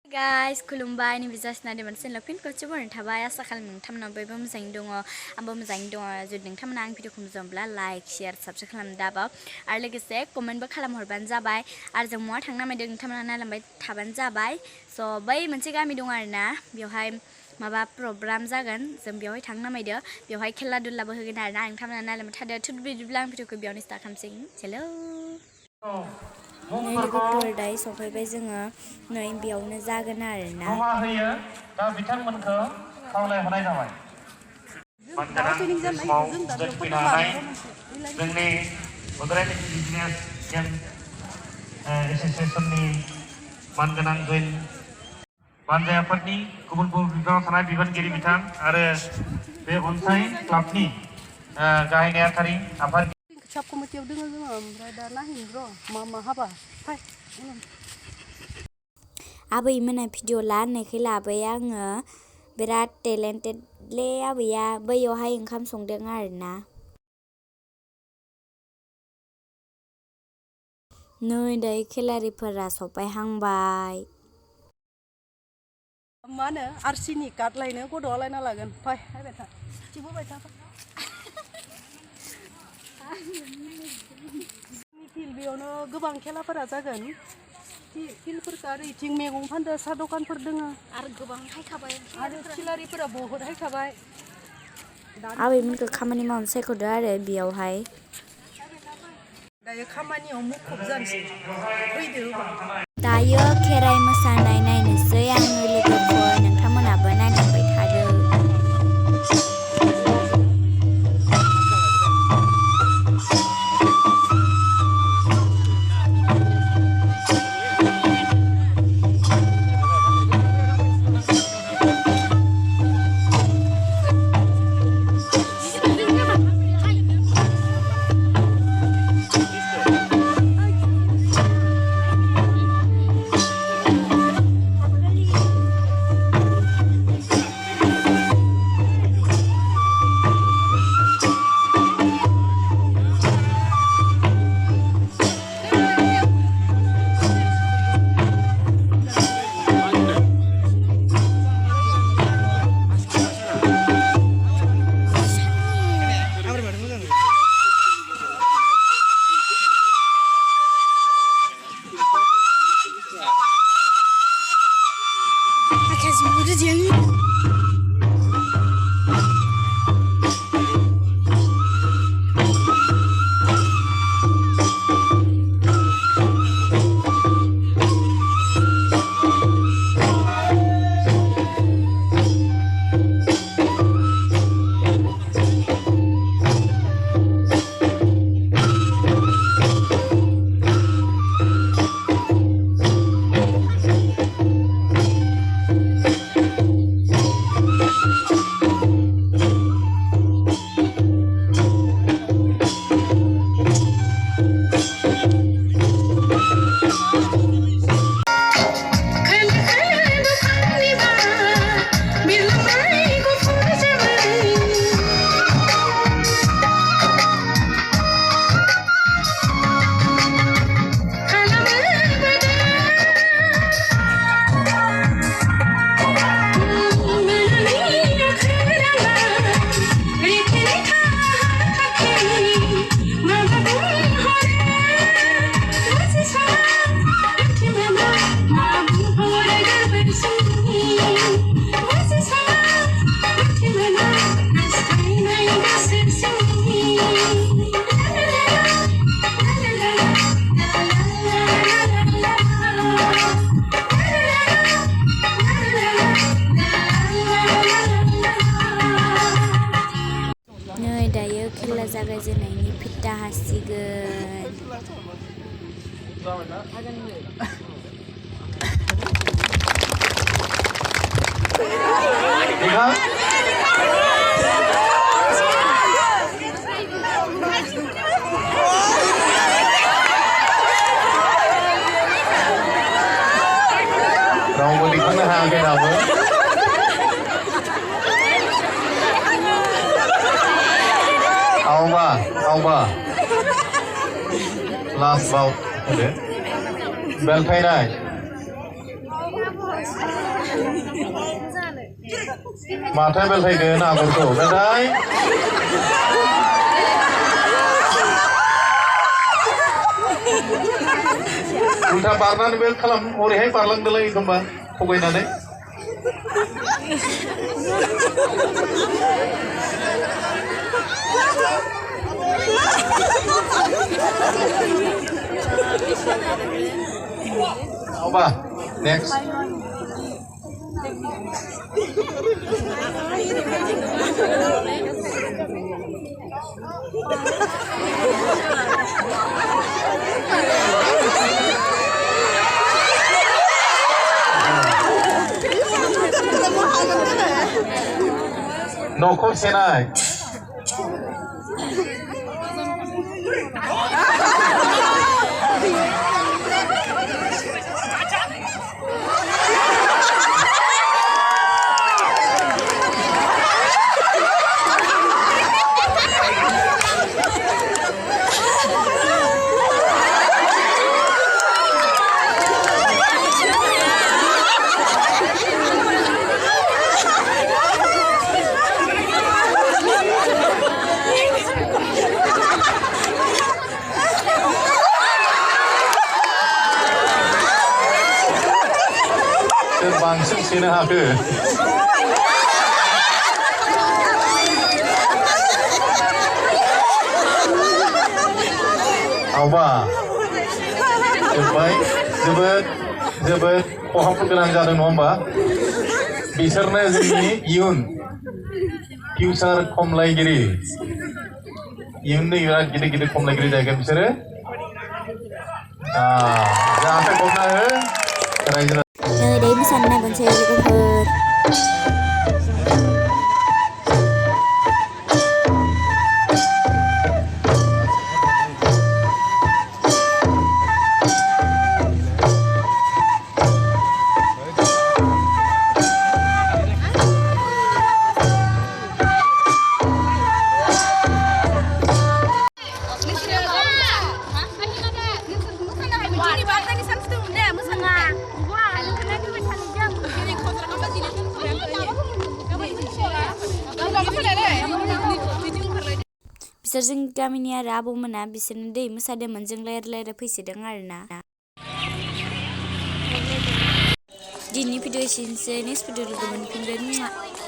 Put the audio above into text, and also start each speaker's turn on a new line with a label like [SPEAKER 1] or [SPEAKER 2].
[SPEAKER 1] Guys, खुलुमबाय नैबे जासिनानै मोनसे लफिन कोचबोर थाबाय आसा खालामो नोंथांमोना बयबो मोजाङै दङ आंबो मोजाङै दङ जुदि नोंथांमोना आं भिडिअखौ मोजांब्ला लाइक शेयार साबस्क्राइब खालाम दाबाव आरो लोगोसे कमेन्टबो खालामहरबानो जाबाय आरो जों महा थांनो नामायदों नोंथांमोना नायलांबाय थाबानो जाबाय स' बै मोनसे गामि दं आरोना बेवहाय माबा प्रग्राम जागोन जों बेवहाय थांनो नामायदो बेवहाय खेला दुलाबो होगोन आरोना नोंथांमोना नायलांबाय थादो थिग बिदिब्ला आं भिडिअखौ बेयावनो स्टार्ट खालामसै हेलौ नै लोगोफोर दायो सफैबाय जोङो नै बेयावनो जागोन आरोना
[SPEAKER 2] जमा होयो दा बिथांमोनखौ खावलायहरनाय जाबाय मानगोनां बे समाव नुजाथिफैनो हानाय जोंनि बड'लेण्ड इंजिनियार्स एस'सिएशननि मानगोनां जइन बानजायाफोरनि गुबुन गुबुन बिफानाव थानाय बिबानगिरि बिथां आरो बे अनसाय क्लाबनि गाहाय नेहाथारि आफादगिरि
[SPEAKER 3] साब कमिटियाव दोङो जोङो ओमफ्राय दा नायहैनो र' मा हाबा फाय
[SPEAKER 1] आबैमोना भिडिअ ला होननायखाय लाबाय आङो बिराद टेलेन्टेडलै आबैया बैयावहाय ओंखाम संदों आरोना नै दायो खेलारिफोरा सफायहांबाय
[SPEAKER 3] मा होनो आरसिनि कार्ड लायनो गद'आ लायना लागोन फाय फैबाय था थिबोबाय था फिल्ड बेयावनो गोबां खेलाफोरा जागोन फिल्डफोरखौ आरो इथिं मैगं फानदो साहा दखानफोर दोङो आरो गोबां हायखाबाय आरो खिलारिफोरा बहुद हायखाबाय
[SPEAKER 1] आबैमोनखौ खामानि मावनो सायख'दो आरो बेयावहाय
[SPEAKER 3] दायो खामानियाव मुखुब जानोसै फैदो
[SPEAKER 1] दायो खेराइ मोसानाय नायनोसै आङो लोगोफोर नोंथांमोनाबो नायलांबाय थादो खेला जागायजेननायनि फिथा हासिगोन
[SPEAKER 2] रावबो दिखांनो हायाखै दाबो आवबा लास्ट बाव होदो बेलथायनाय माथाय बेलथायगोन आगरखौ नाथाय उल्था बारनानै बेल खालाम ओरैहाय बारलांदोलाय एखमबा थगायनानै Apa? Next. Nokor senai. बांसिन सेनो हाखो आवबा जोब्बाय जोबोद खहाबनो गोनां जादों नङा होमबा बिसोरनो जोंनि इयुन फिउचार खमलायगिरि इयुननि बिराद गिदिर खमलायगिरि जागोन बिसोरो जाहाथे गमना हो रायजो
[SPEAKER 1] Nơi đấy mới sanh này còn xe đi con thơ बिसोरजों गामिनि आरो आबौमोना बिसोरनो दै मोसादोंमोन जों रायज्लाय फैसिदों आरोना दिनैनि भिडिअ एसेनोसै नेक्स्ट भिडिअ लोगो मोनफिनगोन